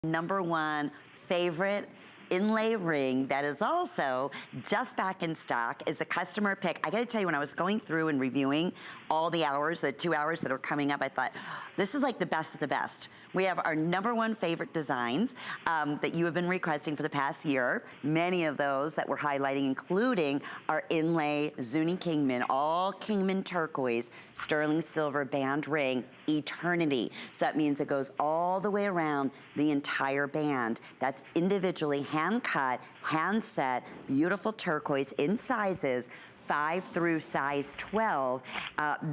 #1 favorite inlay ring that is also just back in stock is a customer pick. I gotta tell you, when I was going through and reviewing all the hours, the 2 hours that are coming up, I thought, this is like the best of the best. We have our #1 favorite designs that you have been requesting for the past year. Many of those that we're highlighting, including our inlay Zuni Kingman, all Kingman Turquoise, sterling silver band ring, eternity. So that means it goes all the way around the entire band. That's individually hand cut, hand set, beautiful turquoise in sizes 5 through size 12.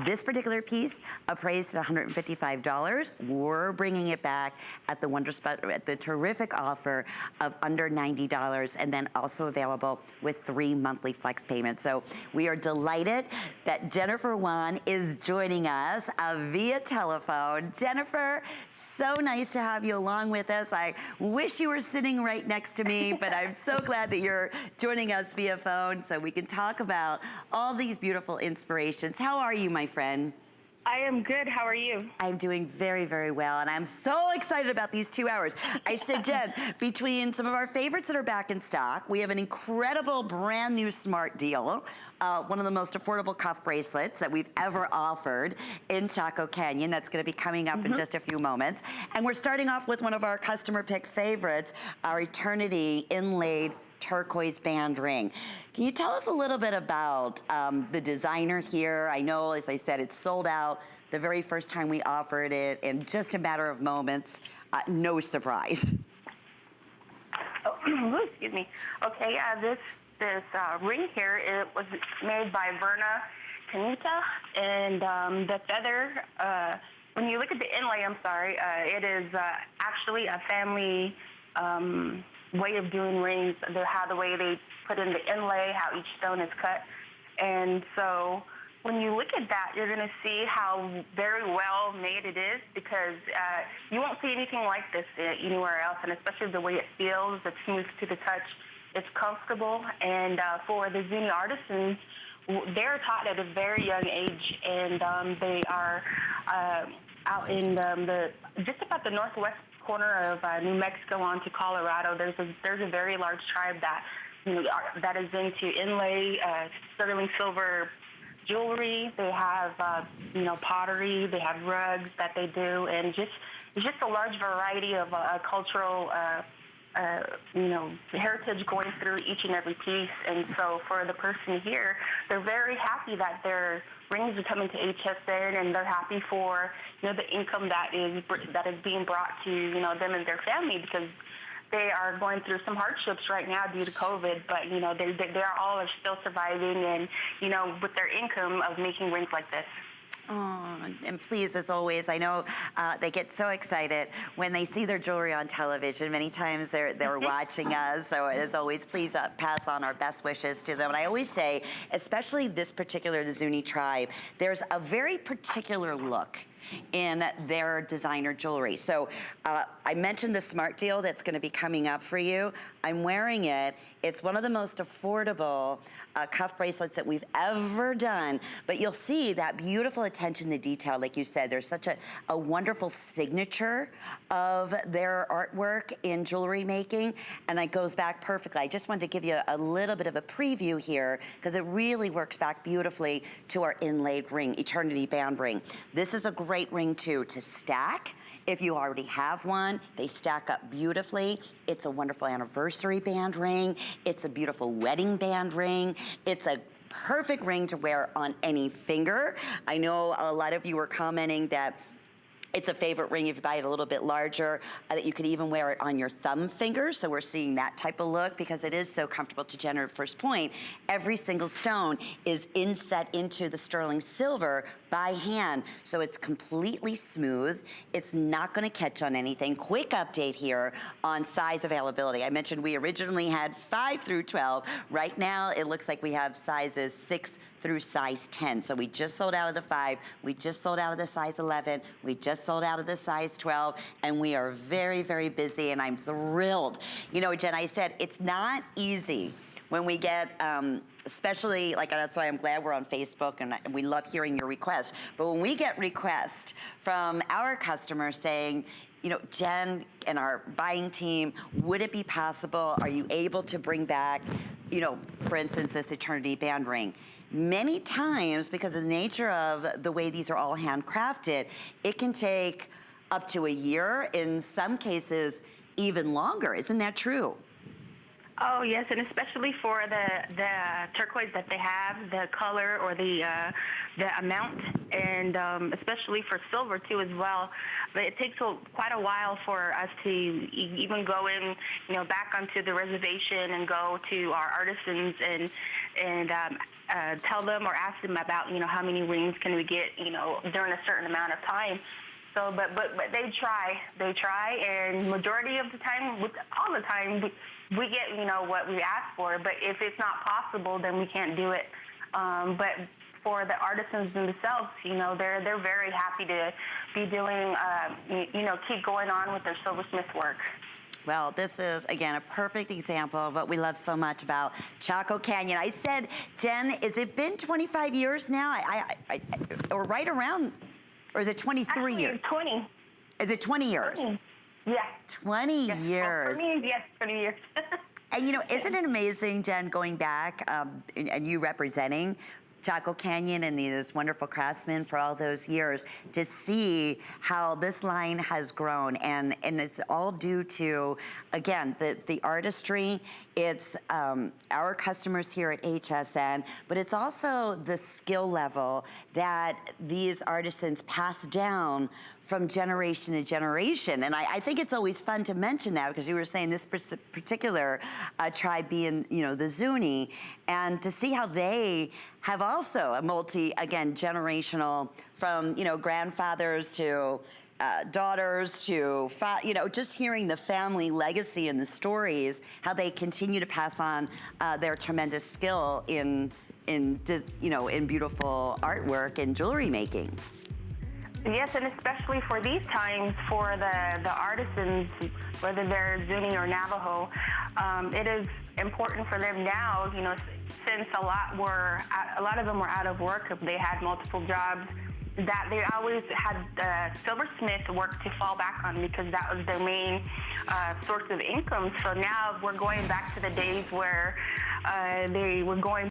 This particular piece appraised at $155. We're bringing it back at the Wonder Spot, at the terrific offer of under $90, and then also available with 3 monthly flex payments. So we are delighted that Jennifer Wan is joining us via telephone. Jennifer, so nice to have you along with us. I wish you were sitting right next to me, but I'm so glad that you're joining us via phone so we can talk about all these beautiful inspirations. How are you, my friend? I am good. How are you? I'm doing very, very well, and I'm so excited about these 2 hours. I said, Jen, between some of our favorites that are back in stock, we have an incredible brand new smart deal, one of the most affordable cuff bracelets that we've ever offered in Chaco Canyon. That's gonna be coming up in just a few moments. And we're starting off with one of our customer pick favorites, our Eternity Inlaid turquoise band ring. Can you tell us a little bit about the designer here? I know, as I said, it's sold out the very first time we offered it in just a matter of moments. No surprise. Oh, excuse me. Okay, yeah, this ring here, it was made by Verna Canita, and the feather, when you look at the inlay, I'm sorry, it is actually a family way of doing rings, how the way they put in the inlay, how each stone is cut. And so when you look at that, you're going to see how very well made it is, because you won't see anything like this anywhere else, and especially the way it feels. It's smooth to the touch. It's comfortable. And for the Zuni artisans, they're taught at a very young age, and they are out in just about the northwest corner of New Mexico onto Colorado. There's a very large tribe that that is into inlay, sterling silver jewelry. They have pottery. They have rugs that they do, and it's just a large variety of cultural heritage going through each and every piece. And so for the person here, they're very happy that their rings are coming to HSN, and they're happy for the income that is being brought to them and their family, because they are going through some hardships right now due to COVID. But they are all still surviving, and with their income of making rings like this. Oh, and please, as always, I know they get so excited when they see their jewelry on television. Many times they're watching us, so as always, please pass on our best wishes to them. And I always say, especially this particular, the Zuni tribe, there's a very particular look in their designer jewelry. So I mentioned the smart deal that's gonna be coming up for you. I'm wearing it. It's one of the most affordable cuff bracelets that we've ever done, but you'll see that beautiful attention to detail. Like you said, there's such a wonderful signature of their artwork in jewelry making, and it goes back perfectly. I just wanted to give you a little bit of a preview here, because it really works back beautifully to our inlaid ring, Eternity band ring. This is a great ring too to stack. If you already have one, they stack up beautifully. It's a wonderful anniversary band ring. It's a beautiful wedding band ring. It's a perfect ring to wear on any finger. I know a lot of you were commenting that it's a favorite ring if you buy it a little bit larger, that you could even wear it on your thumb finger. So we're seeing that type of look, because it is so comfortable. To Jennifer's first point, every single stone is inset into the sterling silver by hand, so it's completely smooth. It's not gonna catch on anything. Quick update here on size availability. I mentioned we originally had 5 through 12. Right now, it looks like we have sizes 6 through size 10. So we just sold out of the 5, we just sold out of the size 11, we just sold out of the size 12, and we are very, very busy, and I'm thrilled. Jen, I said, it's not easy when we get, especially, that's why I'm glad we're on Facebook, and we love hearing your requests, but when we get requests from our customers saying, Jen and our buying team, would it be possible? Are you able to bring back, for instance, this Eternity band ring? Many times, because of the nature of the way these are all handcrafted, it can take up to a year, in some cases even longer. Isn't that true? Oh yes, and especially for the turquoise that they have, the color or the amount, and especially for silver too as well. But it takes quite a while for us to even go in, back onto the reservation and go to our artisans and tell them or ask them about how many rings can we get during a certain amount of time. So, but they try, and majority of the time, all the time, we get what we ask for. But if it's not possible, then we can't do it. But for the artisans themselves, they're very happy to be doing, keep going on with their silversmith work. Well, this is, again, a perfect example of what we love so much about Chaco Canyon. I said, Jen, has it been 25 years now? Or right around, or is it 23 years? 20. Is it 20 years? 20. Yeah. 20 yes. years. Well, for me, yes, 20 years. And isn't it amazing, Jen, going back and you representing Chaco Canyon and these wonderful craftsmen for all those years, to see how this line has grown, and it's all due to, again, the artistry. It's our customers here at HSN, but it's also the skill level that these artisans pass down from generation to generation. And I think it's always fun to mention that, because you were saying this particular tribe being, the Zuni, and to see how they have also a generational, from, grandfathers to daughters to, just hearing the family legacy and the stories, how they continue to pass on their tremendous skill in beautiful artwork and jewelry making. Yes, and especially for these times, for the artisans, whether they're Zuni or Navajo, it is important for them now, since a lot of them were out of work, if they had multiple jobs, that they always had silversmith work to fall back on, because that was their main source of income. So now we're going back to the days where they were going